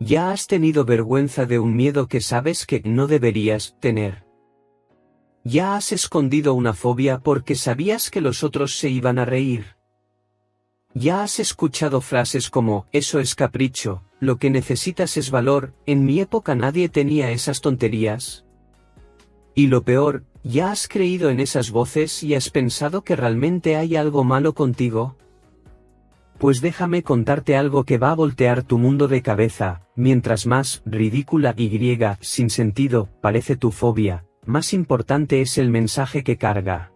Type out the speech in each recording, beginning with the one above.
Ya has tenido vergüenza de un miedo que sabes que no deberías tener. Ya has escondido una fobia porque sabías que los otros se iban a reír. Ya has escuchado frases como, eso es capricho, lo que necesitas es valor, en mi época nadie tenía esas tonterías. Y lo peor, ya has creído en esas voces y has pensado que realmente hay algo malo contigo. Pues déjame contarte algo que va a voltear tu mundo de cabeza, mientras más ridícula y sin sentido parece tu fobia, más importante es el mensaje que carga.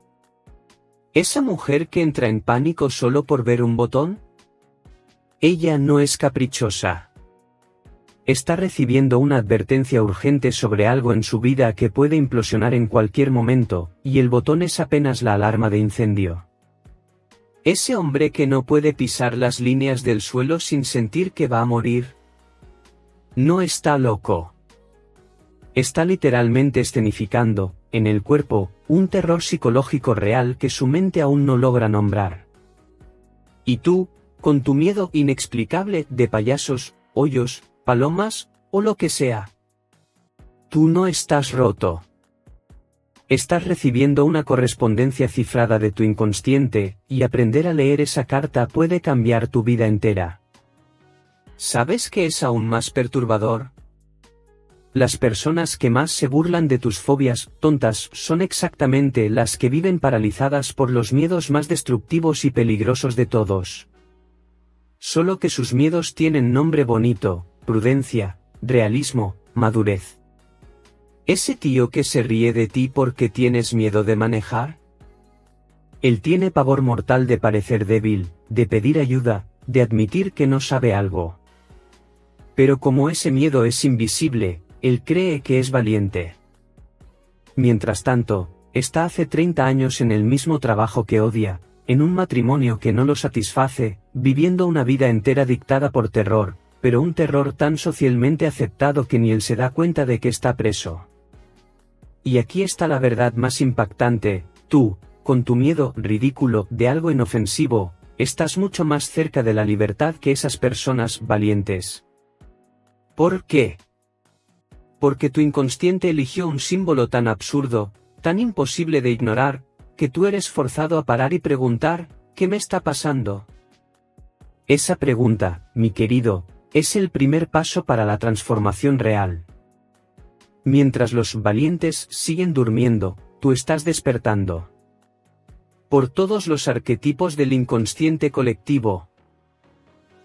¿Esa mujer que entra en pánico solo por ver un botón? Ella no es caprichosa. Está recibiendo una advertencia urgente sobre algo en su vida que puede implosionar en cualquier momento, y el botón es apenas la alarma de incendio. Ese hombre que no puede pisar las líneas del suelo sin sentir que va a morir. No está loco. Está literalmente escenificando, en el cuerpo, un terror psicológico real que su mente aún no logra nombrar. Y tú, con tu miedo inexplicable de payasos, hoyos, palomas, o lo que sea. Tú no estás roto. Estás recibiendo una correspondencia cifrada de tu inconsciente, y aprender a leer esa carta puede cambiar tu vida entera. ¿Sabes qué es aún más perturbador? Las personas que más se burlan de tus fobias tontas son exactamente las que viven paralizadas por los miedos más destructivos y peligrosos de todos. Solo que sus miedos tienen nombre bonito: prudencia, realismo, madurez. ¿Ese tío que se ríe de ti porque tienes miedo de manejar? Él tiene pavor mortal de parecer débil, de pedir ayuda, de admitir que no sabe algo. Pero como ese miedo es invisible, él cree que es valiente. Mientras tanto, está hace 30 años en el mismo trabajo que odia, en un matrimonio que no lo satisface, viviendo una vida entera dictada por terror, pero un terror tan socialmente aceptado que ni él se da cuenta de que está preso. Y aquí está la verdad más impactante: tú, con tu miedo ridículo de algo inofensivo, estás mucho más cerca de la libertad que esas personas valientes. ¿Por qué? Porque tu inconsciente eligió un símbolo tan absurdo, tan imposible de ignorar, que tú eres forzado a parar y preguntar, ¿qué me está pasando? Esa pregunta, mi querido, es el primer paso para la transformación real. Mientras los valientes siguen durmiendo, tú estás despertando. Por todos los arquetipos del inconsciente colectivo.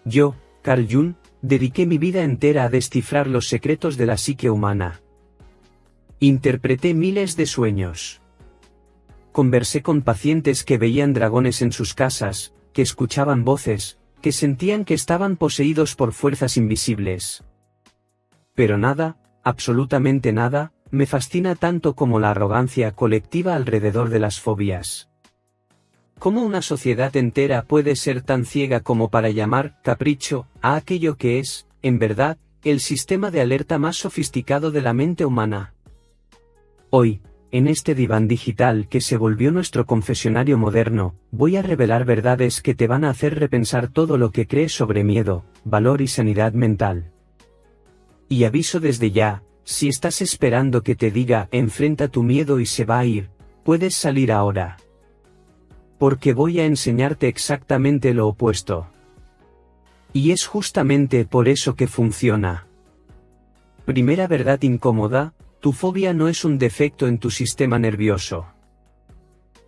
Yo, Carl Jung, dediqué mi vida entera a descifrar los secretos de la psique humana. Interpreté miles de sueños. Conversé con pacientes que veían dragones en sus casas, que escuchaban voces, que sentían que estaban poseídos por fuerzas invisibles. Pero nada, absolutamente nada, me fascina tanto como la arrogancia colectiva alrededor de las fobias. ¿Cómo una sociedad entera puede ser tan ciega como para llamar capricho a aquello que es, en verdad, el sistema de alerta más sofisticado de la mente humana? Hoy, en este diván digital que se volvió nuestro confesionario moderno, voy a revelar verdades que te van a hacer repensar todo lo que crees sobre miedo, valor y sanidad mental. Y aviso desde ya, si estás esperando que te diga enfrenta tu miedo y se va a ir, puedes salir ahora. Porque voy a enseñarte exactamente lo opuesto. Y es justamente por eso que funciona. Primera verdad incómoda: tu fobia no es un defecto en tu sistema nervioso.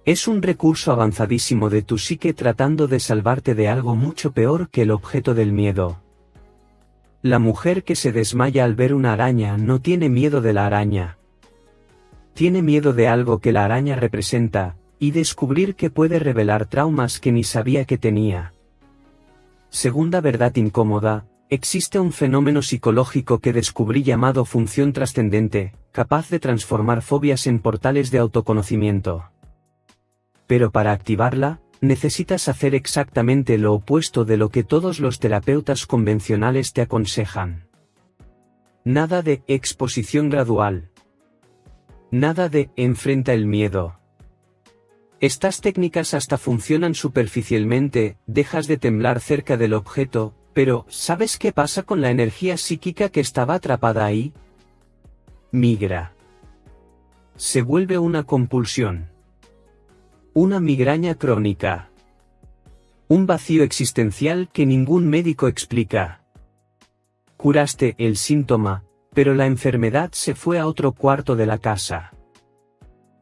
Es un recurso avanzadísimo de tu psique tratando de salvarte de algo mucho peor que el objeto del miedo. La mujer que se desmaya al ver una araña no tiene miedo de la araña. Tiene miedo de algo que la araña representa, y descubrir que puede revelar traumas que ni sabía que tenía. Segunda verdad incómoda: existe un fenómeno psicológico que descubrí llamado función trascendente, capaz de transformar fobias en portales de autoconocimiento. Pero para activarla, necesitas hacer exactamente lo opuesto de lo que todos los terapeutas convencionales te aconsejan. Nada de exposición gradual. Nada de enfrenta el miedo. Estas técnicas hasta funcionan superficialmente: dejas de temblar cerca del objeto, Pero, ¿sabes qué pasa con la energía psíquica que estaba atrapada ahí? Migra. Se vuelve una compulsión. Una migraña crónica. Un vacío existencial que ningún médico explica. Curaste el síntoma, pero la enfermedad se fue a otro cuarto de la casa.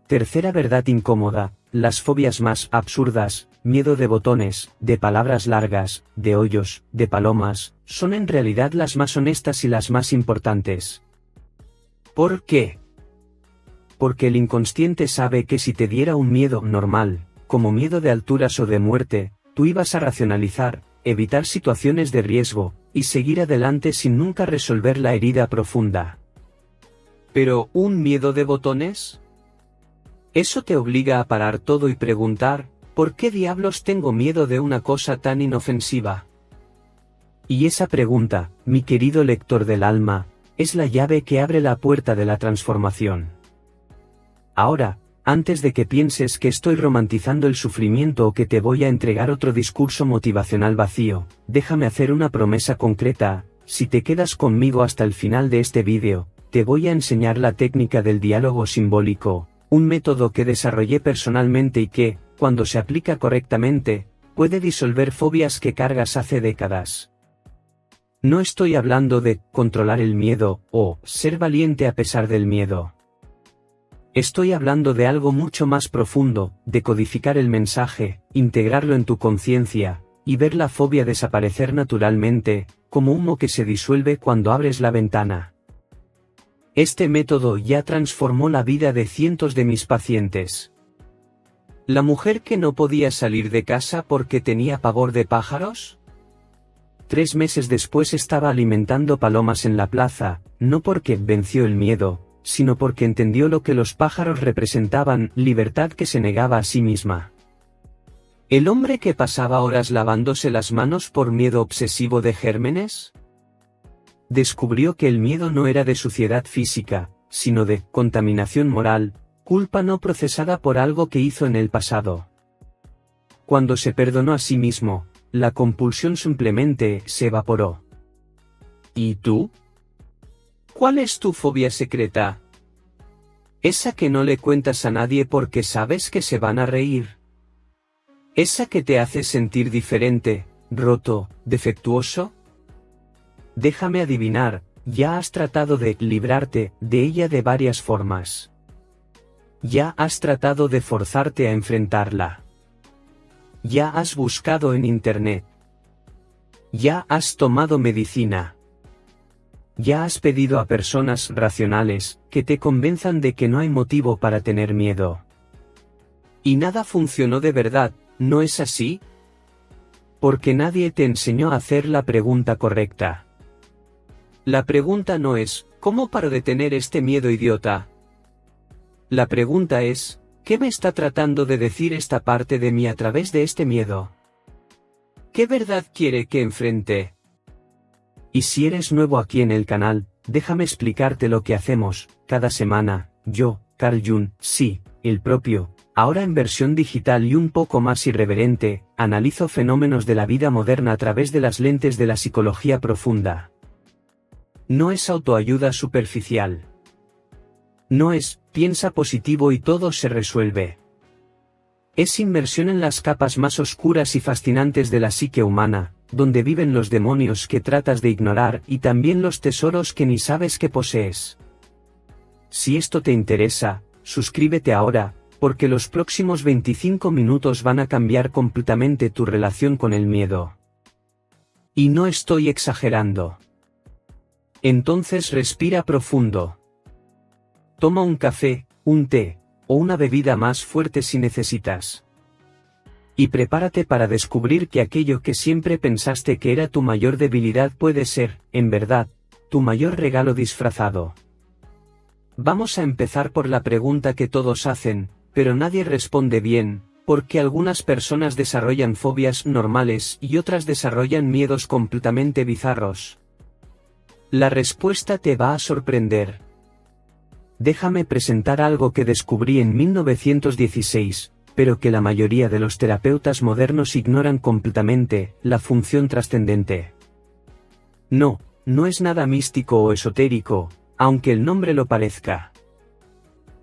Tercera verdad incómoda, las fobias más absurdas, miedo de botones, de palabras largas, de hoyos, de palomas, son en realidad las más honestas y las más importantes. ¿Por qué? Porque el inconsciente sabe que si te diera un miedo normal, como miedo de alturas o de muerte, tú ibas a racionalizar, evitar situaciones de riesgo, y seguir adelante sin nunca resolver la herida profunda. ¿Pero un miedo de botones? Eso te obliga a parar todo y preguntar, ¿por qué diablos tengo miedo de una cosa tan inofensiva? Y esa pregunta, mi querido lector del alma, es la llave que abre la puerta de la transformación. Ahora, antes de que pienses que estoy romantizando el sufrimiento o que te voy a entregar otro discurso motivacional vacío, déjame hacer una promesa concreta: si te quedas conmigo hasta el final de este vídeo, te voy a enseñar la técnica del diálogo simbólico, un método que desarrollé personalmente y que, cuando se aplica correctamente, puede disolver fobias que cargas hace décadas. No estoy hablando de controlar el miedo, o ser valiente a pesar del miedo. Estoy hablando de algo mucho más profundo, de codificar el mensaje, integrarlo en tu conciencia, y ver la fobia desaparecer naturalmente, como humo que se disuelve cuando abres la ventana. Este método ya transformó la vida de cientos de mis pacientes. ¿La mujer que no podía salir de casa porque tenía pavor de pájaros? 3 meses después estaba alimentando palomas en la plaza, no porque venció el miedo, sino porque entendió lo que los pájaros representaban: libertad que se negaba a sí misma. ¿El hombre que pasaba horas lavándose las manos por miedo obsesivo de gérmenes? Descubrió que el miedo no era de suciedad física, sino de contaminación moral, culpa no procesada por algo que hizo en el pasado. Cuando se perdonó a sí mismo, la compulsión simplemente se evaporó. ¿Y tú? ¿Cuál es tu fobia secreta? Esa que no le cuentas a nadie porque sabes que se van a reír. Esa que te hace sentir diferente, roto, defectuoso. Déjame adivinar, ya has tratado de librarte de ella de varias formas. Ya has tratado de forzarte a enfrentarla. Ya has buscado en internet. Ya has tomado medicina. Ya has pedido a personas racionales que te convenzan de que no hay motivo para tener miedo. Y nada funcionó de verdad, ¿no es así? Porque nadie te enseñó a hacer la pregunta correcta. La pregunta no es, ¿cómo paro de tener este miedo idiota? La pregunta es, ¿qué me está tratando de decir esta parte de mí a través de este miedo? ¿Qué verdad quiere que enfrente? Y si eres nuevo aquí en el canal, déjame explicarte lo que hacemos cada semana. Yo, Carl Jung, sí, el propio, ahora en versión digital y un poco más irreverente, analizo fenómenos de la vida moderna a través de las lentes de la psicología profunda. No es autoayuda superficial. No es, piensa positivo y todo se resuelve. Es inmersión en las capas más oscuras y fascinantes de la psique humana, donde viven los demonios que tratas de ignorar y también los tesoros que ni sabes que posees. Si esto te interesa, suscríbete ahora, porque los próximos 25 minutos van a cambiar completamente tu relación con el miedo. Y no estoy exagerando. Entonces respira profundo. Toma un café, un té, o una bebida más fuerte si necesitas. Y prepárate para descubrir que aquello que siempre pensaste que era tu mayor debilidad puede ser, en verdad, tu mayor regalo disfrazado. Vamos a empezar por la pregunta que todos hacen, pero nadie responde bien: ¿por qué algunas personas desarrollan fobias normales y otras desarrollan miedos completamente bizarros? La respuesta te va a sorprender. Déjame presentar algo que descubrí en 1916, pero que la mayoría de los terapeutas modernos ignoran completamente: la función trascendente. No, no es nada místico o esotérico, aunque el nombre lo parezca.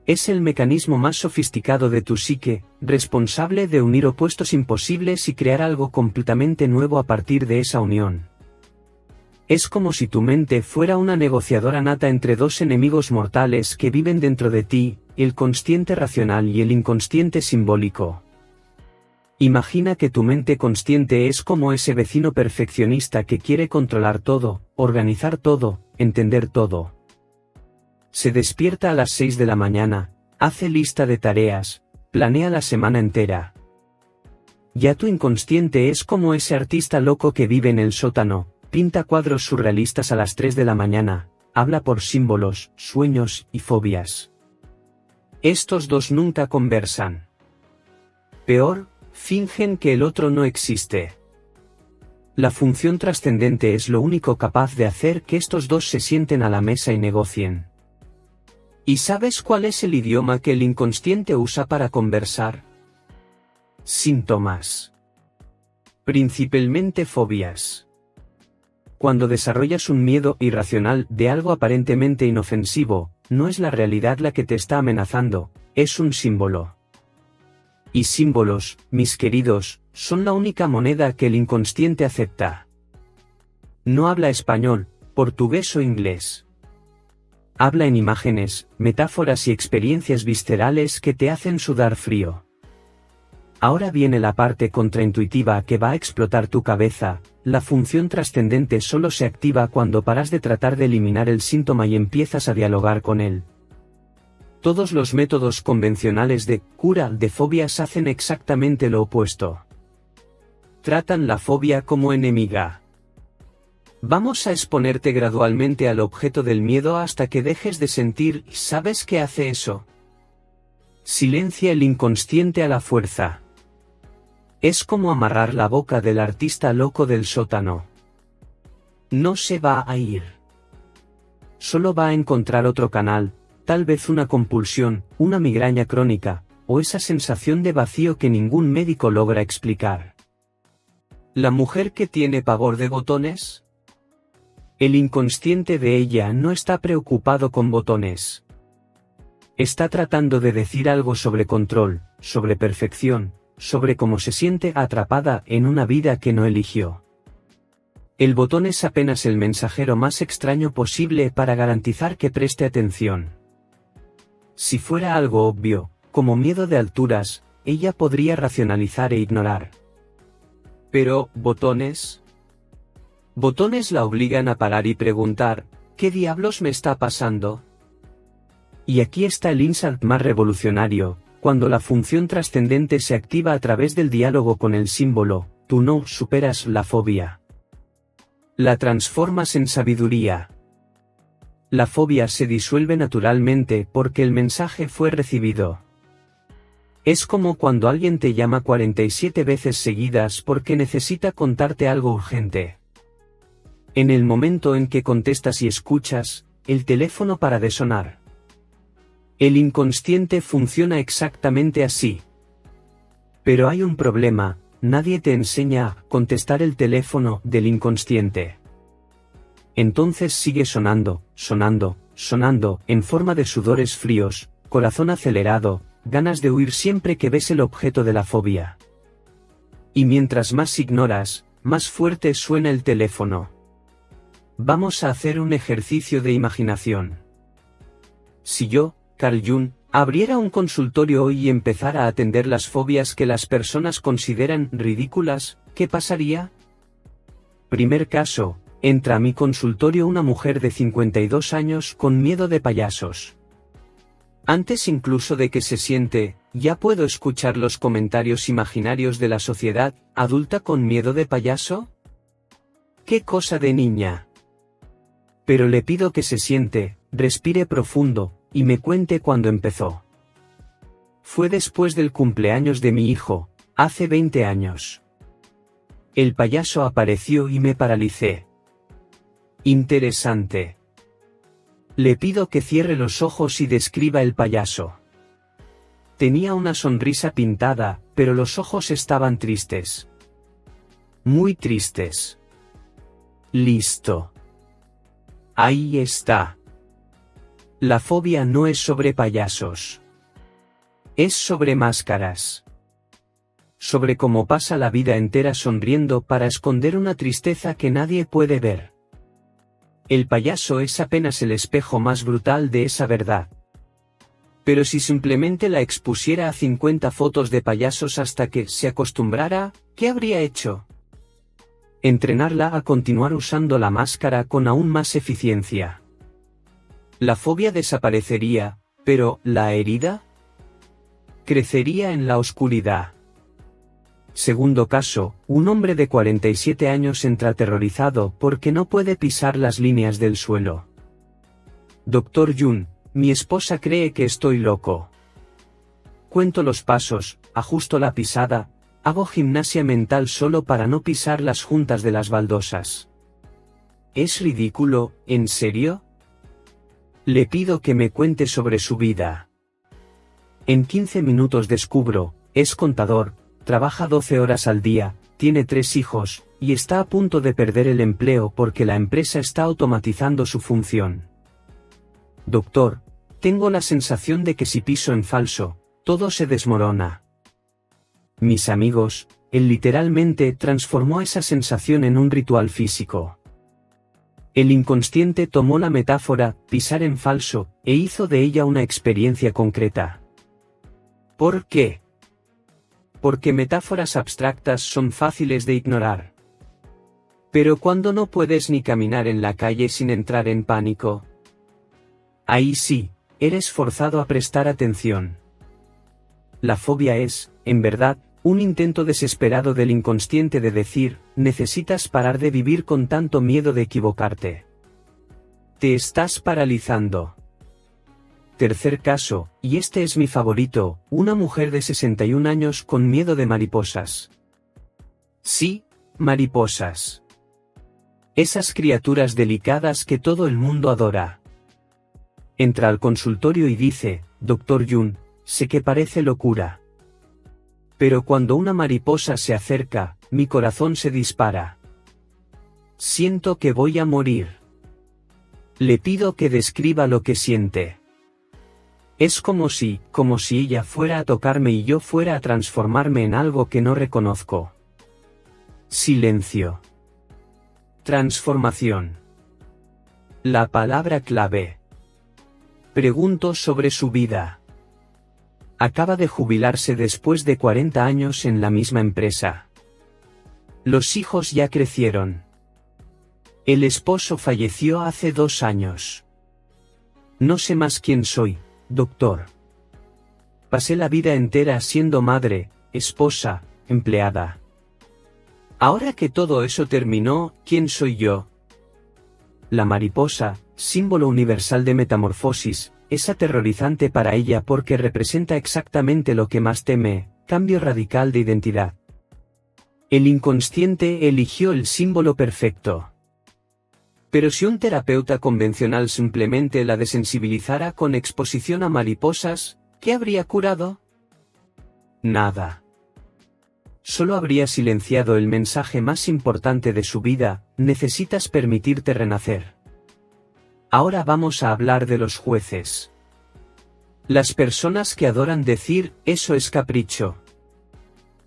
Es el mecanismo más sofisticado de tu psique, responsable de unir opuestos imposibles y crear algo completamente nuevo a partir de esa unión. Es como si tu mente fuera una negociadora nata entre dos enemigos mortales que viven dentro de ti, el consciente racional y el inconsciente simbólico. Imagina que tu mente consciente es como ese vecino perfeccionista que quiere controlar todo, organizar todo, entender todo. Se despierta a las 6 de la mañana, hace lista de tareas, planea la semana entera. Ya tu inconsciente es como ese artista loco que vive en el sótano, pinta cuadros surrealistas a las 3 de la mañana, habla por símbolos, sueños y fobias. Estos dos nunca conversan. Peor, fingen que el otro no existe. La función trascendente es lo único capaz de hacer que estos dos se sienten a la mesa y negocien. ¿Y sabes cuál es el idioma que el inconsciente usa para conversar? Síntomas. Principalmente fobias. Cuando desarrollas un miedo irracional de algo aparentemente inofensivo, no es la realidad la que te está amenazando, es un símbolo. Y símbolos, mis queridos, son la única moneda que el inconsciente acepta. No habla español, portugués o inglés. Habla en imágenes, metáforas y experiencias viscerales que te hacen sudar frío. Ahora viene la parte contraintuitiva que va a explotar tu cabeza. La función trascendente solo se activa cuando paras de tratar de eliminar el síntoma y empiezas a dialogar con él. Todos los métodos convencionales de cura de fobias hacen exactamente lo opuesto. Tratan la fobia como enemiga. Vamos a exponerte gradualmente al objeto del miedo hasta que dejes de sentir. ¿Sabes qué hace eso? Silencia el inconsciente a la fuerza. Es como amarrar la boca del artista loco del sótano. No se va a ir. Solo va a encontrar otro canal, tal vez una compulsión, una migraña crónica, o esa sensación de vacío que ningún médico logra explicar. ¿La mujer que tiene pavor de botones? El inconsciente de ella no está preocupado con botones. Está tratando de decir algo sobre control, sobre perfección, sobre cómo se siente atrapada en una vida que no eligió. El botón es apenas el mensajero más extraño posible para garantizar que preste atención. Si fuera algo obvio, como miedo de alturas, ella podría racionalizar e ignorar. Pero, ¿botones? Botones la obligan a parar y preguntar, ¿qué diablos me está pasando? Y aquí está el insight más revolucionario, cuando la función trascendente se activa a través del diálogo con el símbolo, tú no superas la fobia. La transformas en sabiduría. La fobia se disuelve naturalmente porque el mensaje fue recibido. Es como cuando alguien te llama 47 veces seguidas porque necesita contarte algo urgente. En el momento en que contestas y escuchas, el teléfono para de sonar. El inconsciente funciona exactamente así. Pero hay un problema, nadie te enseña a contestar el teléfono del inconsciente. Entonces sigue sonando, sonando, sonando, en forma de sudores fríos, corazón acelerado, ganas de huir siempre que ves el objeto de la fobia. Y mientras más ignoras, más fuerte suena el teléfono. Vamos a hacer un ejercicio de imaginación. Si yo, Carl Jung, abriera un consultorio hoy y empezara a atender las fobias que las personas consideran ridículas, ¿qué pasaría? Primer caso, entra a mi consultorio una mujer de 52 años con miedo de payasos. Antes incluso de que se siente, ya puedo escuchar los comentarios imaginarios de la sociedad adulta con miedo de payaso. ¡Qué cosa de niña! Pero le pido que se siente, respire profundo, y me cuente cuándo empezó. Fue después del cumpleaños de mi hijo, hace 20 años. El payaso apareció y me paralicé. Interesante. Le pido que cierre los ojos y describa el payaso. Tenía una sonrisa pintada, pero los ojos estaban tristes. Muy tristes. Listo. Ahí está. La fobia no es sobre payasos. Es sobre máscaras. Sobre cómo pasa la vida entera sonriendo para esconder una tristeza que nadie puede ver. El payaso es apenas el espejo más brutal de esa verdad. Pero si simplemente la expusiera a 50 fotos de payasos hasta que se acostumbrara, ¿qué habría hecho? Entrenarla a continuar usando la máscara con aún más eficiencia. La fobia desaparecería, pero ¿la herida? Crecería en la oscuridad. Segundo caso, un hombre de 47 años entra aterrorizado porque no puede pisar las líneas del suelo. Dr. Jun, mi esposa cree que estoy loco. Cuento los pasos, ajusto la pisada, hago gimnasia mental solo para no pisar las juntas de las baldosas. ¿Es ridículo, en serio? Le pido que me cuente sobre su vida. En 15 minutos descubro, es contador, trabaja 12 horas al día, tiene 3 hijos, y está a punto de perder el empleo porque la empresa está automatizando su función. Doctor, tengo la sensación de que si piso en falso, todo se desmorona. Mis amigos, él literalmente transformó esa sensación en un ritual físico. El inconsciente tomó la metáfora, pisar en falso, e hizo de ella una experiencia concreta. ¿Por qué? Porque metáforas abstractas son fáciles de ignorar. Pero cuando no puedes ni caminar en la calle sin entrar en pánico, ahí sí, eres forzado a prestar atención. La fobia es, en verdad, un intento desesperado del inconsciente de decir, necesitas parar de vivir con tanto miedo de equivocarte. Te estás paralizando. Tercer caso, y este es mi favorito, una mujer de 61 años con miedo de mariposas. Sí, mariposas. Esas criaturas delicadas que todo el mundo adora. Entra al consultorio y dice, Dr. Jun, sé que parece locura. Pero cuando una mariposa se acerca, mi corazón se dispara. Siento que voy a morir. Le pido que describa lo que siente. Es como si ella fuera a tocarme y yo fuera a transformarme en algo que no reconozco. Silencio. Transformación. La palabra clave. Pregunto sobre su vida. Acaba de jubilarse después de 40 años en la misma empresa. Los hijos ya crecieron. El esposo falleció hace 2 años. No sé más quién soy, doctor. Pasé la vida entera siendo madre, esposa, empleada. Ahora que todo eso terminó, ¿quién soy yo? La mariposa, símbolo universal de metamorfosis, es aterrorizante para ella porque representa exactamente lo que más teme, cambio radical de identidad. El inconsciente eligió el símbolo perfecto. Pero si un terapeuta convencional simplemente la desensibilizara con exposición a mariposas, ¿qué habría curado? Nada. Solo habría silenciado el mensaje más importante de su vida, necesitas permitirte renacer. Ahora vamos a hablar de los jueces. Las personas que adoran decir, eso es capricho.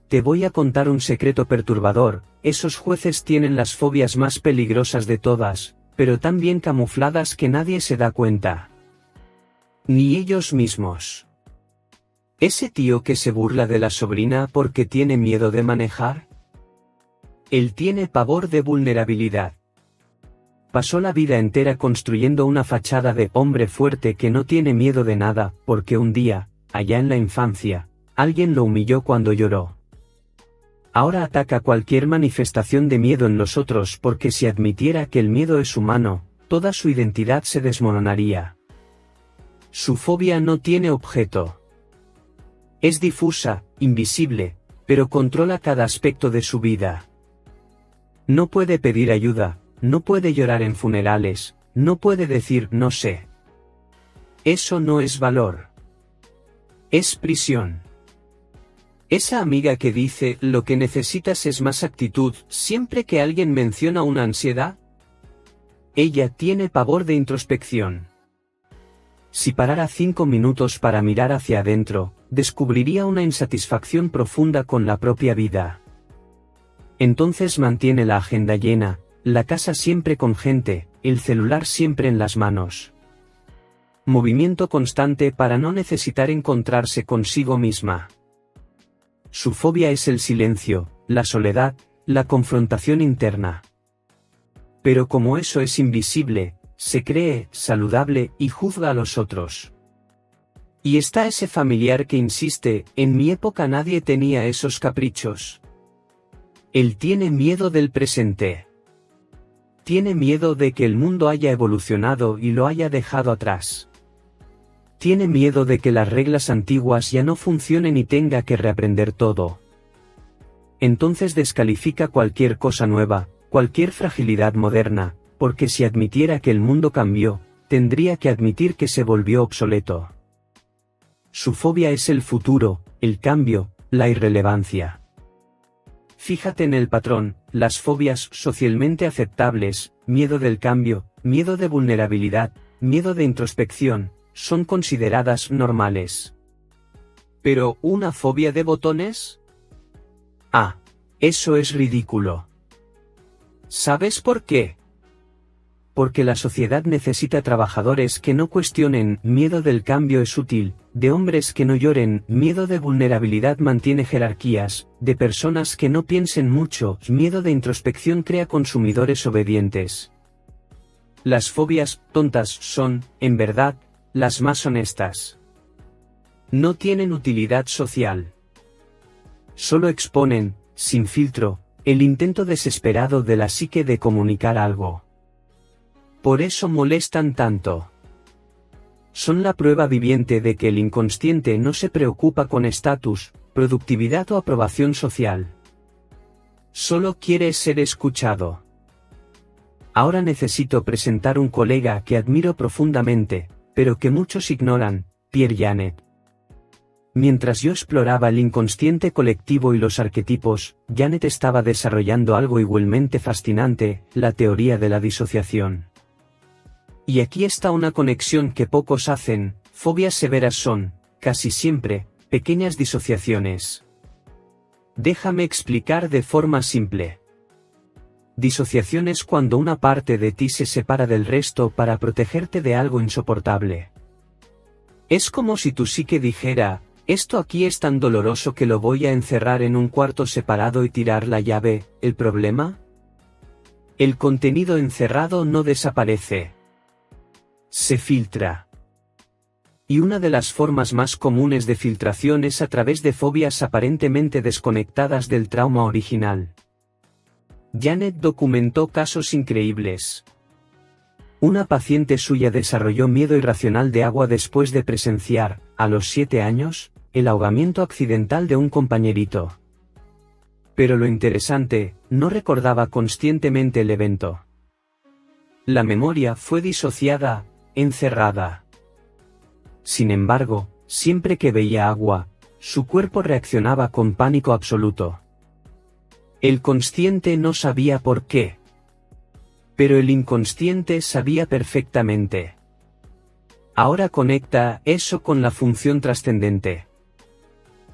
Te voy a contar un secreto perturbador, esos jueces tienen las fobias más peligrosas de todas, pero tan bien camufladas que nadie se da cuenta. Ni ellos mismos. ¿Ese tío que se burla de la sobrina porque tiene miedo de manejar? Él tiene pavor de vulnerabilidad. Pasó la vida entera construyendo una fachada de hombre fuerte que no tiene miedo de nada, porque un día, allá en la infancia, alguien lo humilló cuando lloró. Ahora ataca cualquier manifestación de miedo en los otros porque si admitiera que el miedo es humano, toda su identidad se desmoronaría. Su fobia no tiene objeto. Es difusa, invisible, pero controla cada aspecto de su vida. No puede pedir ayuda, no puede llorar en funerales, no puede decir no sé. Eso no es valor. Es prisión. Esa amiga que dice, lo que necesitas es más actitud, siempre que alguien menciona una ansiedad. Ella tiene pavor de introspección. Si parara 5 minutos para mirar hacia adentro, descubriría una insatisfacción profunda con la propia vida. Entonces mantiene la agenda llena, la casa siempre con gente, el celular siempre en las manos. Movimiento constante para no necesitar encontrarse consigo misma. Su fobia es el silencio, la soledad, la confrontación interna. Pero como eso es invisible, se cree saludable y juzga a los otros. Y está ese familiar que insiste, en mi época nadie tenía esos caprichos. Él tiene miedo del presente. Tiene miedo de que el mundo haya evolucionado y lo haya dejado atrás. Tiene miedo de que las reglas antiguas ya no funcionen y tenga que reaprender todo. Entonces descalifica cualquier cosa nueva, cualquier fragilidad moderna, porque si admitiera que el mundo cambió, tendría que admitir que se volvió obsoleto. Su fobia es el futuro, el cambio, la irrelevancia. Fíjate en el patrón, las fobias socialmente aceptables, miedo del cambio, miedo de vulnerabilidad, miedo de introspección, son consideradas normales. ¿Pero una fobia de botones? Ah, eso es ridículo. ¿Sabes por qué? Porque la sociedad necesita trabajadores que no cuestionen, miedo del cambio es útil, de hombres que no lloren, miedo de vulnerabilidad mantiene jerarquías, de personas que no piensen mucho, miedo de introspección crea consumidores obedientes. Las fobias tontas son, en verdad, las más honestas. No tienen utilidad social. Solo exponen, sin filtro, el intento desesperado de la psique de comunicar algo. Por eso molestan tanto. Son la prueba viviente de que el inconsciente no se preocupa con estatus, productividad o aprobación social. Solo quiere ser escuchado. Ahora necesito presentar un colega que admiro profundamente, pero que muchos ignoran, Pierre Janet. Mientras yo exploraba el inconsciente colectivo y los arquetipos, Janet estaba desarrollando algo igualmente fascinante, la teoría de la disociación. Y aquí está una conexión que pocos hacen, fobias severas son, casi siempre, pequeñas disociaciones. Déjame explicar de forma simple. Disociación es cuando una parte de ti se separa del resto para protegerte de algo insoportable. Es como si tu psique dijera, esto aquí es tan doloroso que lo voy a encerrar en un cuarto separado y tirar la llave, ¿el problema? El contenido encerrado no desaparece. Se filtra. Y una de las formas más comunes de filtración es a través de fobias aparentemente desconectadas del trauma original. Janet documentó casos increíbles. Una paciente suya desarrolló miedo irracional de agua después de presenciar, a los 7 años, el ahogamiento accidental de un compañerito. Pero lo interesante, no recordaba conscientemente el evento. La memoria fue disociada, encerrada. Sin embargo, siempre que veía agua, su cuerpo reaccionaba con pánico absoluto. El consciente no sabía por qué. Pero el inconsciente sabía perfectamente. Ahora conecta eso con la función trascendente.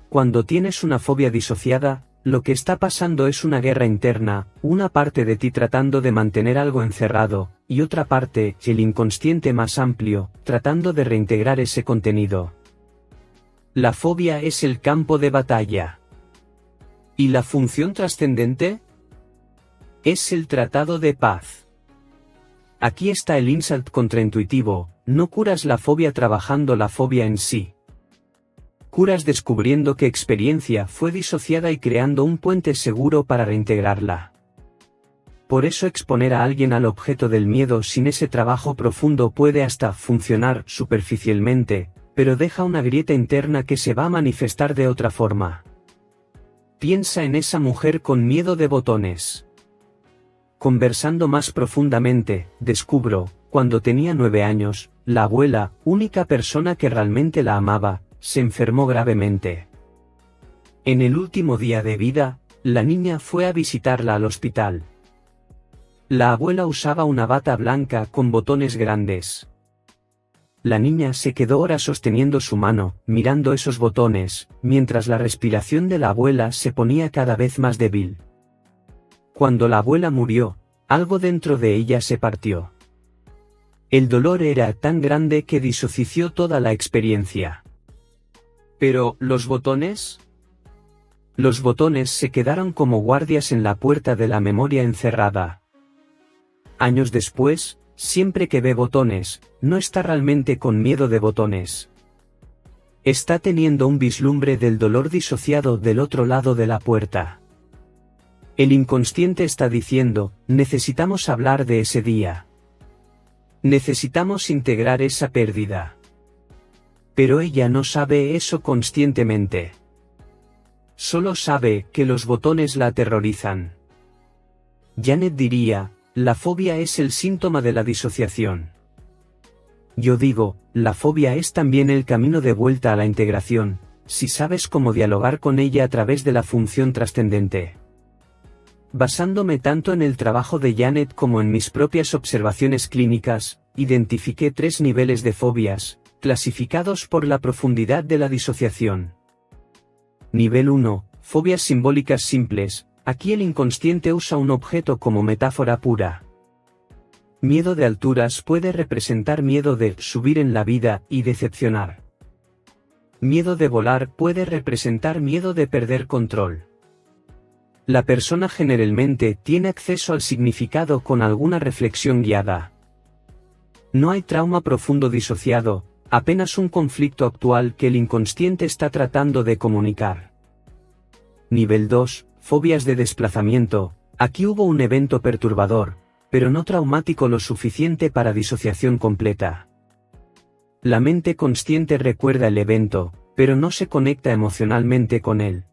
Cuando tienes una fobia disociada, lo que está pasando es una guerra interna, una parte de ti tratando de mantener algo encerrado, y otra parte, el inconsciente más amplio, tratando de reintegrar ese contenido. La fobia es el campo de batalla. ¿Y la función trascendente? Es el tratado de paz. Aquí está el insight contraintuitivo, no curas la fobia trabajando la fobia en sí. Curas descubriendo qué experiencia fue disociada y creando un puente seguro para reintegrarla. Por eso exponer a alguien al objeto del miedo sin ese trabajo profundo puede hasta funcionar superficialmente, pero deja una grieta interna que se va a manifestar de otra forma. Piensa en esa mujer con miedo de botones. Conversando más profundamente, descubro, cuando tenía 9 años, la abuela, única persona que realmente la amaba, se enfermó gravemente. En el último día de vida, la niña fue a visitarla al hospital. La abuela usaba una bata blanca con botones grandes. La niña se quedó horas sosteniendo su mano, mirando esos botones, mientras la respiración de la abuela se ponía cada vez más débil. Cuando la abuela murió, algo dentro de ella se partió. El dolor era tan grande que disoció toda la experiencia. ¿Pero los botones? Los botones se quedaron como guardias en la puerta de la memoria encerrada. Años después, siempre que ve botones, no está realmente con miedo de botones. Está teniendo un vislumbre del dolor disociado del otro lado de la puerta. El inconsciente está diciendo, necesitamos hablar de ese día. Necesitamos integrar esa pérdida. Pero ella no sabe eso conscientemente. Solo sabe que los botones la aterrorizan. Janet diría, la fobia es el síntoma de la disociación. Yo digo, la fobia es también el camino de vuelta a la integración, si sabes cómo dialogar con ella a través de la función trascendente. Basándome tanto en el trabajo de Janet como en mis propias observaciones clínicas, identifiqué 3 niveles de fobias, clasificados por la profundidad de la disociación. Nivel 1, fobias simbólicas simples. Aquí el inconsciente usa un objeto como metáfora pura. Miedo de alturas puede representar miedo de subir en la vida y decepcionar. Miedo de volar puede representar miedo de perder control. La persona generalmente tiene acceso al significado con alguna reflexión guiada. No hay trauma profundo disociado, apenas un conflicto actual que el inconsciente está tratando de comunicar. Nivel 2. Fobias de desplazamiento. Aquí hubo un evento perturbador, pero no traumático lo suficiente para disociación completa. La mente consciente recuerda el evento, pero no se conecta emocionalmente con él.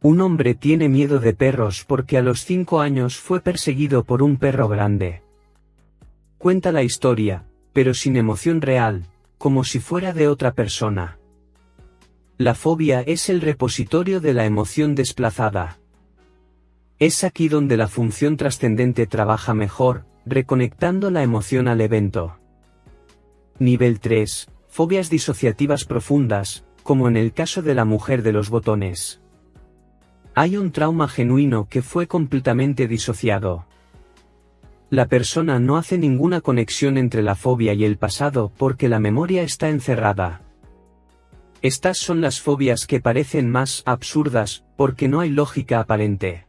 Un hombre tiene miedo de perros porque a los 5 años fue perseguido por un perro grande. Cuenta la historia, pero sin emoción real, como si fuera de otra persona. La fobia es el repositorio de la emoción desplazada. Es aquí donde la función trascendente trabaja mejor, reconectando la emoción al evento. Nivel 3. Fobias disociativas profundas, como en el caso de la mujer de los botones. Hay un trauma genuino que fue completamente disociado. La persona no hace ninguna conexión entre la fobia y el pasado porque la memoria está encerrada. Estas son las fobias que parecen más absurdas, porque no hay lógica aparente.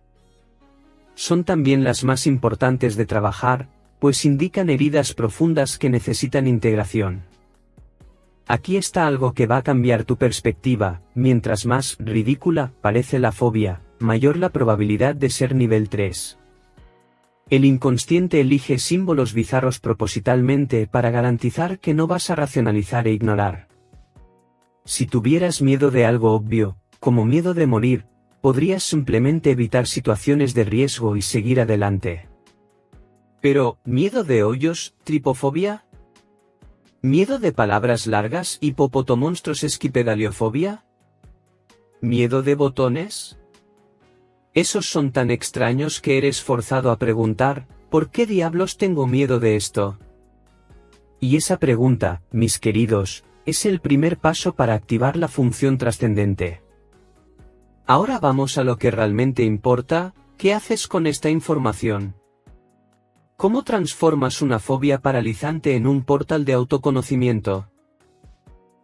Son también las más importantes de trabajar, pues indican heridas profundas que necesitan integración. Aquí está algo que va a cambiar tu perspectiva. Mientras más ridícula parece la fobia, mayor la probabilidad de ser nivel 3. El inconsciente elige símbolos bizarros propositalmente para garantizar que no vas a racionalizar e ignorar. Si tuvieras miedo de algo obvio, como miedo de morir, podrías simplemente evitar situaciones de riesgo y seguir adelante. Pero, ¿miedo de hoyos, tripofobia? ¿Miedo de palabras largas, hipopotomonstros, esquipedaliofobia? ¿Miedo de botones? Esos son tan extraños que eres forzado a preguntar, ¿por qué diablos tengo miedo de esto? Y esa pregunta, mis queridos, es el primer paso para activar la función trascendente. Ahora vamos a lo que realmente importa. ¿Qué haces con esta información? ¿Cómo transformas una fobia paralizante en un portal de autoconocimiento?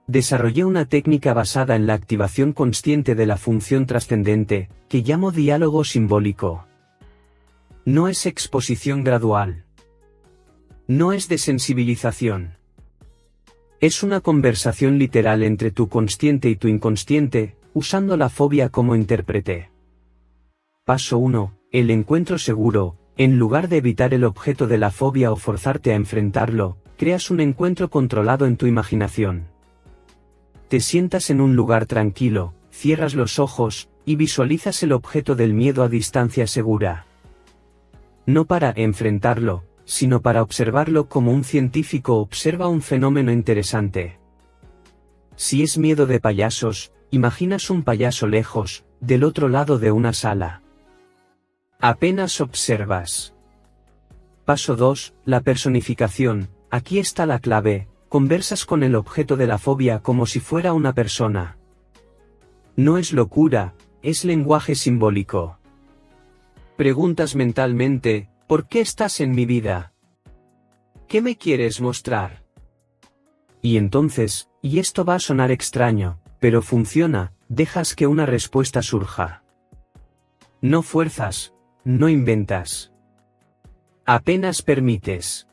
Desarrollé una técnica basada en la activación consciente de la función trascendente, que llamo diálogo simbólico. No es exposición gradual. No es desensibilización. Es una conversación literal entre tu consciente y tu inconsciente, usando la fobia como intérprete. Paso 1. El encuentro seguro. En lugar de evitar el objeto de la fobia o forzarte a enfrentarlo, creas un encuentro controlado en tu imaginación. Te sientas en un lugar tranquilo, cierras los ojos, y visualizas el objeto del miedo a distancia segura. No para enfrentarlo, sino para observarlo como un científico observa un fenómeno interesante. Si es miedo de payasos, imaginas un payaso lejos, del otro lado de una sala. Apenas observas. Paso 2. La personificación. Aquí está la clave. Conversas con el objeto de la fobia como si fuera una persona. No es locura, es lenguaje simbólico. Preguntas mentalmente, ¿por qué estás en mi vida? ¿Qué me quieres mostrar? Y entonces, y esto va a sonar extraño, pero funciona, dejas que una respuesta surja. No fuerzas, no inventas. Apenas permites.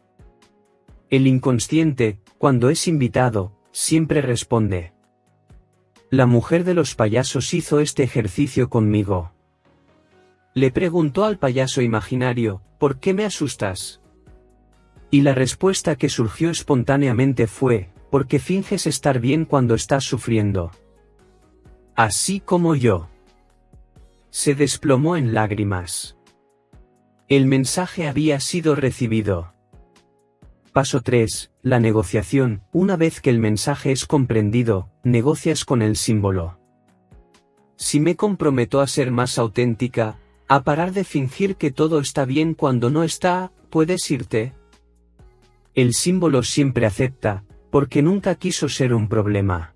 El inconsciente, cuando es invitado, siempre responde. La mujer de los payasos hizo este ejercicio conmigo. Le preguntó al payaso imaginario, ¿por qué me asustas? Y la respuesta que surgió espontáneamente fue, porque finges estar bien cuando estás sufriendo. Así como yo. Se desplomó en lágrimas. El mensaje había sido recibido. Paso 3. La negociación. Una vez que el mensaje es comprendido, negocias con el símbolo. Si me comprometo a ser más auténtica, a parar de fingir que todo está bien cuando no está, ¿puedes irte? El símbolo siempre acepta, porque nunca quiso ser un problema.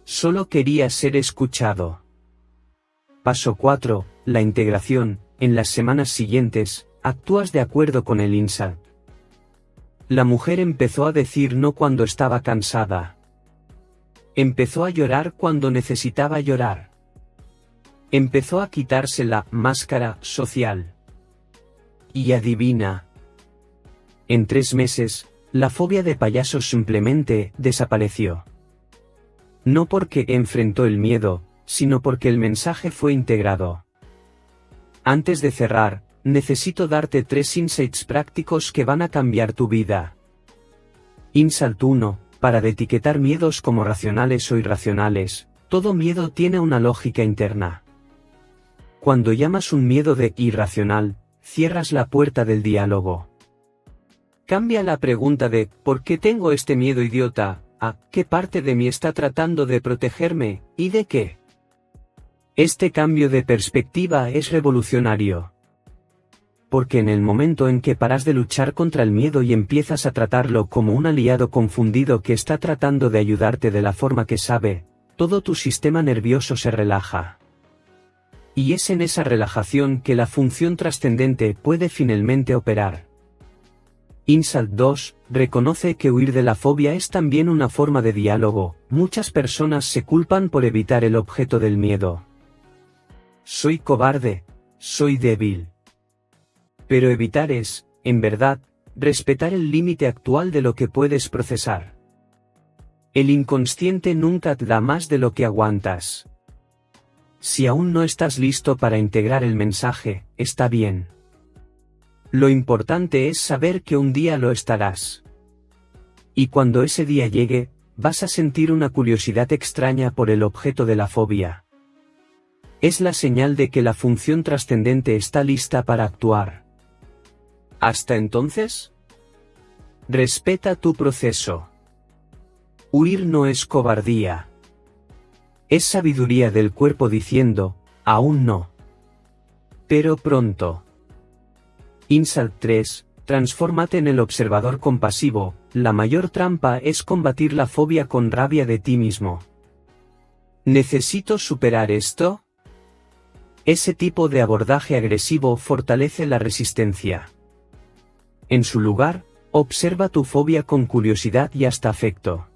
Solo quería ser escuchado. Paso 4. La integración. En las semanas siguientes, actúas de acuerdo con el INSAT. La mujer empezó a decir no cuando estaba cansada. Empezó a llorar cuando necesitaba llorar. Empezó a quitarse la máscara social. Y adivina. En 3 meses, la fobia de payasos simplemente desapareció. No porque enfrentó el miedo, sino porque el mensaje fue integrado. Antes de cerrar, necesito darte 3 insights prácticos que van a cambiar tu vida. Insight 1. Para de etiquetar miedos como racionales o irracionales, todo miedo tiene una lógica interna. Cuando llamas un miedo de irracional, cierras la puerta del diálogo. Cambia la pregunta de ¿por qué tengo este miedo idiota? A ¿qué parte de mí está tratando de protegerme, y de qué? Este cambio de perspectiva es revolucionario. Porque en el momento en que paras de luchar contra el miedo y empiezas a tratarlo como un aliado confundido que está tratando de ayudarte de la forma que sabe, todo tu sistema nervioso se relaja. Y es en esa relajación que la función trascendente puede finalmente operar. Insight 2. Reconoce que huir de la fobia es también una forma de diálogo. Muchas personas se culpan por evitar el objeto del miedo. Soy cobarde, soy débil. Pero evitar es, en verdad, respetar el límite actual de lo que puedes procesar. El inconsciente nunca te da más de lo que aguantas. Si aún no estás listo para integrar el mensaje, está bien. Lo importante es saber que un día lo estarás. Y cuando ese día llegue, vas a sentir una curiosidad extraña por el objeto de la fobia. Es la señal de que la función trascendente está lista para actuar. ¿Hasta entonces? Respeta tu proceso. Huir no es cobardía. Es sabiduría del cuerpo diciendo, aún no. Pero pronto. Insight 3. Transfórmate en el observador compasivo. La mayor trampa es combatir la fobia con rabia de ti mismo. ¿Necesito superar esto? Ese tipo de abordaje agresivo fortalece la resistencia. En su lugar, observa tu fobia con curiosidad y hasta afecto.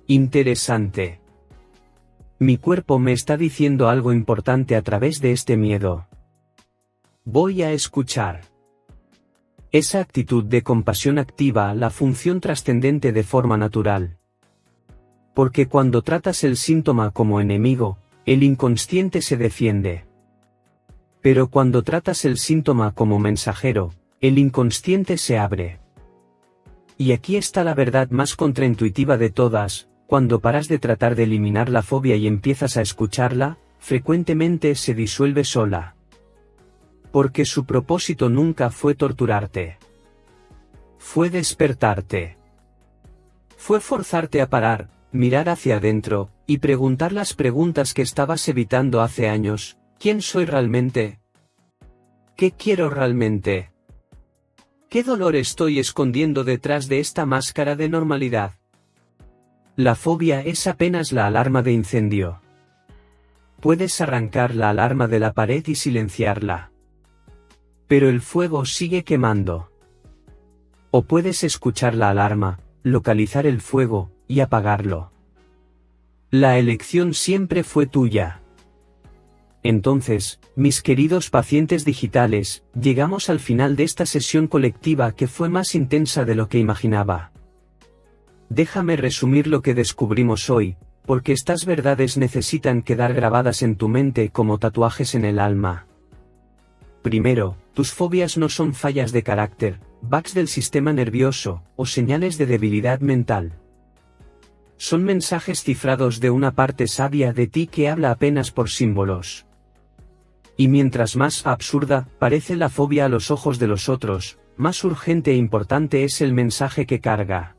Interesante. Mi cuerpo me está diciendo algo importante a través de este miedo. Voy a escuchar. Esa actitud de compasión activa la función trascendente de forma natural. Porque cuando tratas el síntoma como enemigo, el inconsciente se defiende. Pero cuando tratas el síntoma como mensajero, el inconsciente se abre. Y aquí está la verdad más contraintuitiva de todas: cuando paras de tratar de eliminar la fobia y empiezas a escucharla, frecuentemente se disuelve sola. Porque su propósito nunca fue torturarte. Fue despertarte. Fue forzarte a parar, mirar hacia adentro, y preguntar las preguntas que estabas evitando hace años. ¿Quién soy realmente? ¿Qué quiero realmente? ¿Qué dolor estoy escondiendo detrás de esta máscara de normalidad? La fobia es apenas la alarma de incendio. Puedes arrancar la alarma de la pared y silenciarla. Pero el fuego sigue quemando. O puedes escuchar la alarma, localizar el fuego, y apagarlo. La elección siempre fue tuya. Entonces, mis queridos pacientes digitales, llegamos al final de esta sesión colectiva que fue más intensa de lo que imaginaba. Déjame resumir lo que descubrimos hoy, porque estas verdades necesitan quedar grabadas en tu mente como tatuajes en el alma. Primero, tus fobias no son fallas de carácter, bugs del sistema nervioso, o señales de debilidad mental. Son mensajes cifrados de una parte sabia de ti que habla apenas por símbolos. Y mientras más absurda parece la fobia a los ojos de los otros, más urgente e importante es el mensaje que carga.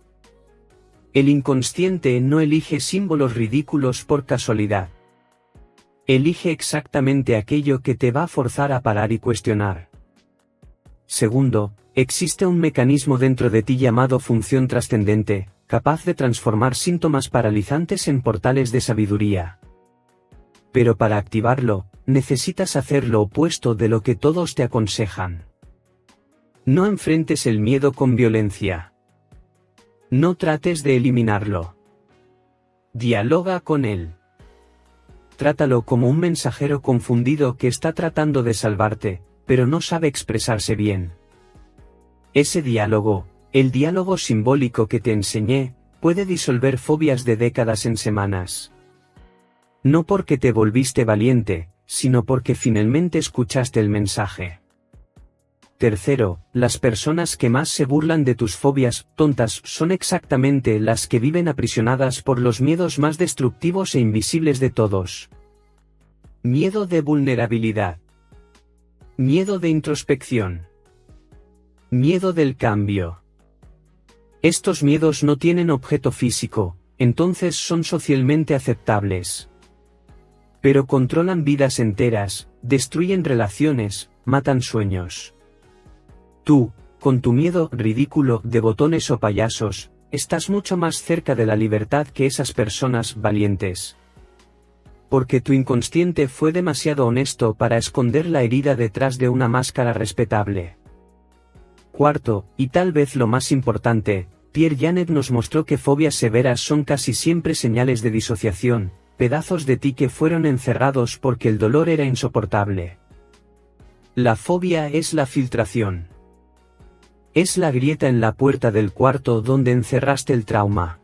El inconsciente no elige símbolos ridículos por casualidad. Elige exactamente aquello que te va a forzar a parar y cuestionar. Segundo, existe un mecanismo dentro de ti llamado función trascendente, capaz de transformar síntomas paralizantes en portales de sabiduría. Pero para activarlo, necesitas hacer lo opuesto de lo que todos te aconsejan. No enfrentes el miedo con violencia. No trates de eliminarlo. Dialoga con él. Trátalo como un mensajero confundido que está tratando de salvarte, pero no sabe expresarse bien. Ese diálogo, el diálogo simbólico que te enseñé, puede disolver fobias de décadas en semanas. No porque te volviste valiente, sino porque finalmente escuchaste el mensaje. Tercero, las personas que más se burlan de tus fobias tontas son exactamente las que viven aprisionadas por los miedos más destructivos e invisibles de todos. Miedo de vulnerabilidad. Miedo de introspección. Miedo del cambio. Estos miedos no tienen objeto físico, entonces son socialmente aceptables. Pero controlan vidas enteras, destruyen relaciones, matan sueños. Tú, con tu miedo ridículo de botones o payasos, estás mucho más cerca de la libertad que esas personas valientes. Porque tu inconsciente fue demasiado honesto para esconder la herida detrás de una máscara respetable. Cuarto, y tal vez lo más importante, Pierre Janet nos mostró que fobias severas son casi siempre señales de disociación, pedazos de ti que fueron encerrados porque el dolor era insoportable. La fobia es la filtración. Es la grieta en la puerta del cuarto donde encerraste el trauma.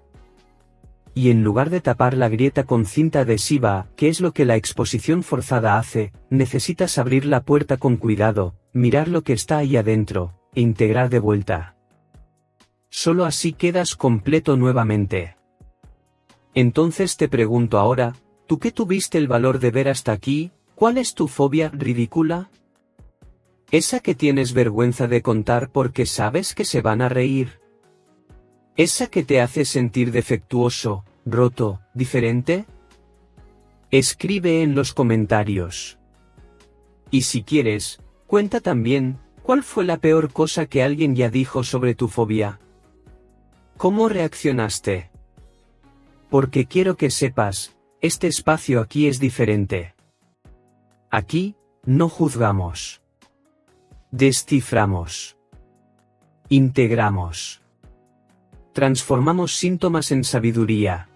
Y en lugar de tapar la grieta con cinta adhesiva, que es lo que la exposición forzada hace, necesitas abrir la puerta con cuidado, mirar lo que está ahí adentro, e integrar de vuelta. Solo así quedas completo nuevamente. Entonces te pregunto ahora, ¿tú que tuviste el valor de ver hasta aquí, cuál es tu fobia ridícula? Esa que tienes vergüenza de contar porque sabes que se van a reír. Esa que te hace sentir defectuoso, roto, diferente. Escribe en los comentarios. Y si quieres, cuenta también, ¿cuál fue la peor cosa que alguien ya dijo sobre tu fobia? ¿Cómo reaccionaste? Porque quiero que sepas, este espacio aquí es diferente. Aquí, no juzgamos. Desciframos. Integramos. Transformamos síntomas en sabiduría.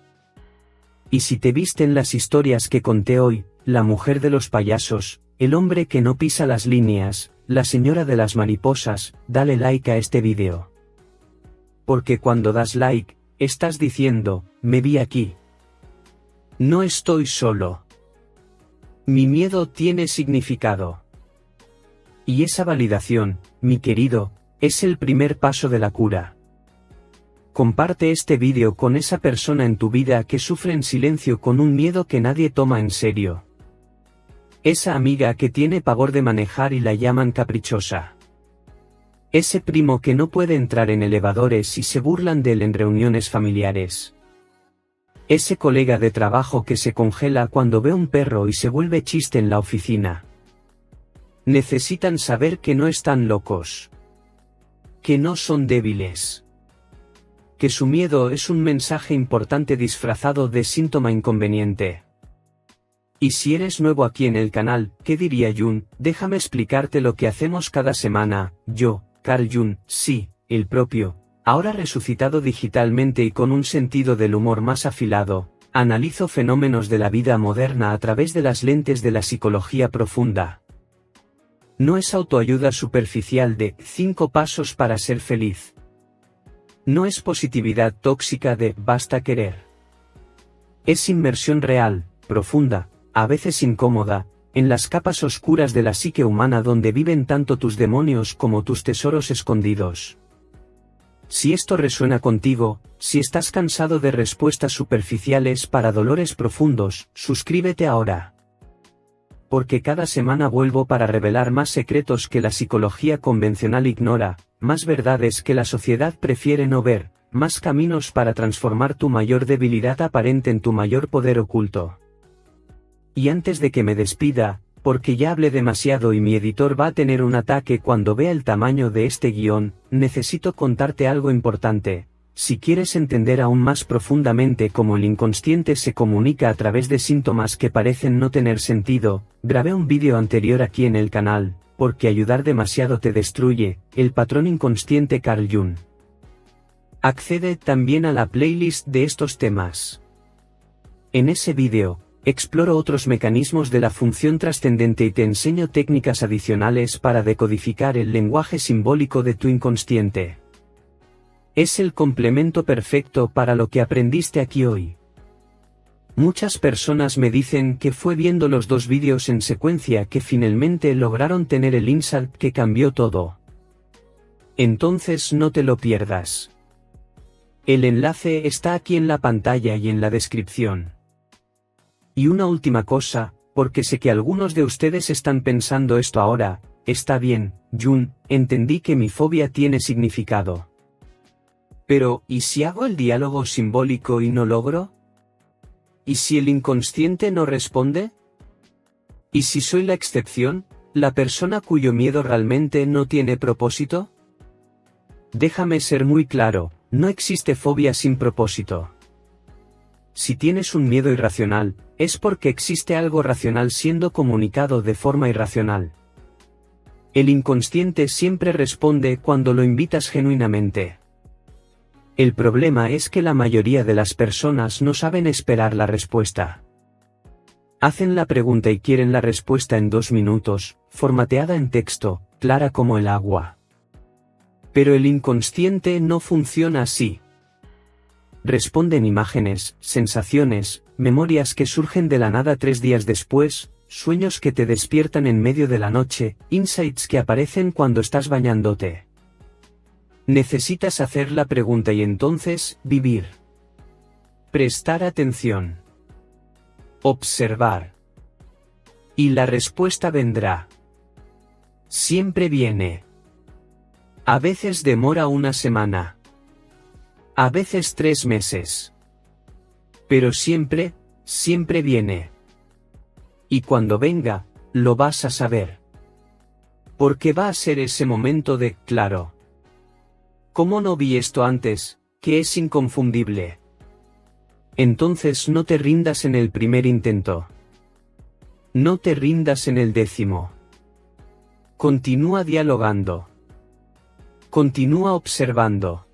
Y si te visten las historias que conté hoy, la mujer de los payasos, el hombre que no pisa las líneas, la señora de las mariposas, dale like a este vídeo. Porque cuando das like, estás diciendo, me vi aquí. No estoy solo. Mi miedo tiene significado. Y esa validación, mi querido, es el primer paso de la cura. Comparte este vídeo con esa persona en tu vida que sufre en silencio con un miedo que nadie toma en serio. Esa amiga que tiene pavor de manejar y la llaman caprichosa. Ese primo que no puede entrar en elevadores y se burlan de él en reuniones familiares. Ese colega de trabajo que se congela cuando ve un perro y se vuelve chiste en la oficina. Necesitan saber que no están locos. que no son débiles. Que su miedo es un mensaje importante disfrazado de síntoma inconveniente. Y si eres nuevo aquí en el canal, ¿qué diría Jung? Déjame explicarte lo que hacemos cada semana. Yo, Carl Jung, sí, el propio, ahora resucitado digitalmente y con un sentido del humor más afilado, analizo fenómenos de la vida moderna a través de las lentes de la psicología profunda. No es autoayuda superficial de 5 pasos para ser feliz. No es positividad tóxica de basta querer. Es inmersión real, profunda, a veces incómoda, en las capas oscuras de la psique humana donde viven tanto tus demonios como tus tesoros escondidos. Si esto resuena contigo, si estás cansado de respuestas superficiales para dolores profundos, suscríbete ahora. Porque cada semana vuelvo para revelar más secretos que la psicología convencional ignora, más verdades que la sociedad prefiere no ver, más caminos para transformar tu mayor debilidad aparente en tu mayor poder oculto. Y antes de que me despida, porque ya hablé demasiado y mi editor va a tener un ataque cuando vea el tamaño de este guión, necesito contarte algo importante. Si quieres entender aún más profundamente cómo el inconsciente se comunica a través de síntomas que parecen no tener sentido, grabé un vídeo anterior aquí en el canal, porque ayudar demasiado te destruye, el patrón inconsciente Carl Jung. Accede también a la playlist de estos temas. En ese vídeo, exploro otros mecanismos de la función trascendente y te enseño técnicas adicionales para decodificar el lenguaje simbólico de tu inconsciente. Es el complemento perfecto para lo que aprendiste aquí hoy. Muchas personas me dicen que fue viendo los 2 vídeos en secuencia que finalmente lograron tener el insight que cambió todo. Entonces no te lo pierdas. El enlace está aquí en la pantalla y en la descripción. Y una última cosa, porque sé que algunos de ustedes están pensando esto ahora, está bien, Jung, entendí que mi fobia tiene significado. Pero, ¿y si hago el diálogo simbólico y no logro? ¿Y si el inconsciente no responde? ¿Y si soy la excepción, la persona cuyo miedo realmente no tiene propósito? Déjame ser muy claro, no existe fobia sin propósito. Si tienes un miedo irracional, es porque existe algo racional siendo comunicado de forma irracional. El inconsciente siempre responde cuando lo invitas genuinamente. El problema es que la mayoría de las personas no saben esperar la respuesta. Hacen la pregunta y quieren la respuesta en 2 minutos, formateada en texto, clara como el agua. Pero el inconsciente no funciona así. Responden imágenes, sensaciones, memorias que surgen de la nada 3 días después, sueños que te despiertan en medio de la noche, insights que aparecen cuando estás bañándote. Necesitas hacer la pregunta y entonces, vivir. Prestar atención. Observar. Y la respuesta vendrá. Siempre viene. A veces demora una semana. A veces 3 meses. Pero siempre, siempre viene. Y cuando venga, lo vas a saber. Porque va a ser ese momento de, claro. ¿Cómo no vi esto antes, que es inconfundible? Entonces no te rindas en el primer intento. No te rindas en el 10º. Continúa dialogando. Continúa observando.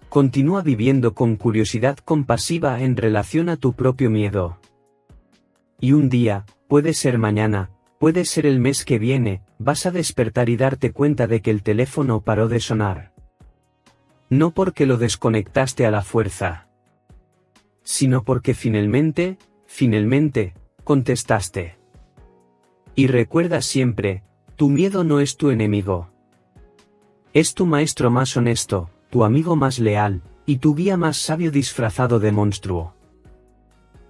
Continúa viviendo con curiosidad compasiva en relación a tu propio miedo. Y un día, puede ser mañana, puede ser el mes que viene, vas a despertar y darte cuenta de que el teléfono paró de sonar. No porque lo desconectaste a la fuerza, sino porque finalmente, contestaste. Y recuerda siempre, tu miedo no es tu enemigo. Es tu maestro más honesto, tu amigo más leal, y tu guía más sabio disfrazado de monstruo.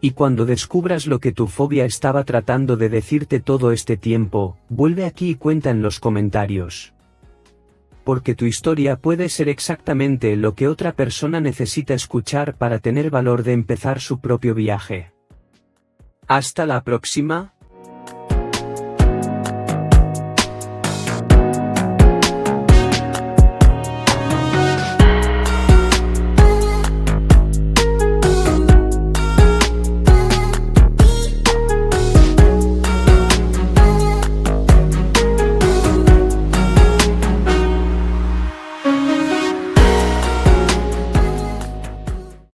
Y cuando descubras lo que tu fobia estaba tratando de decirte todo este tiempo, vuelve aquí y cuenta en los comentarios. Porque tu historia puede ser exactamente lo que otra persona necesita escuchar para tener valor de empezar su propio viaje. Hasta la próxima.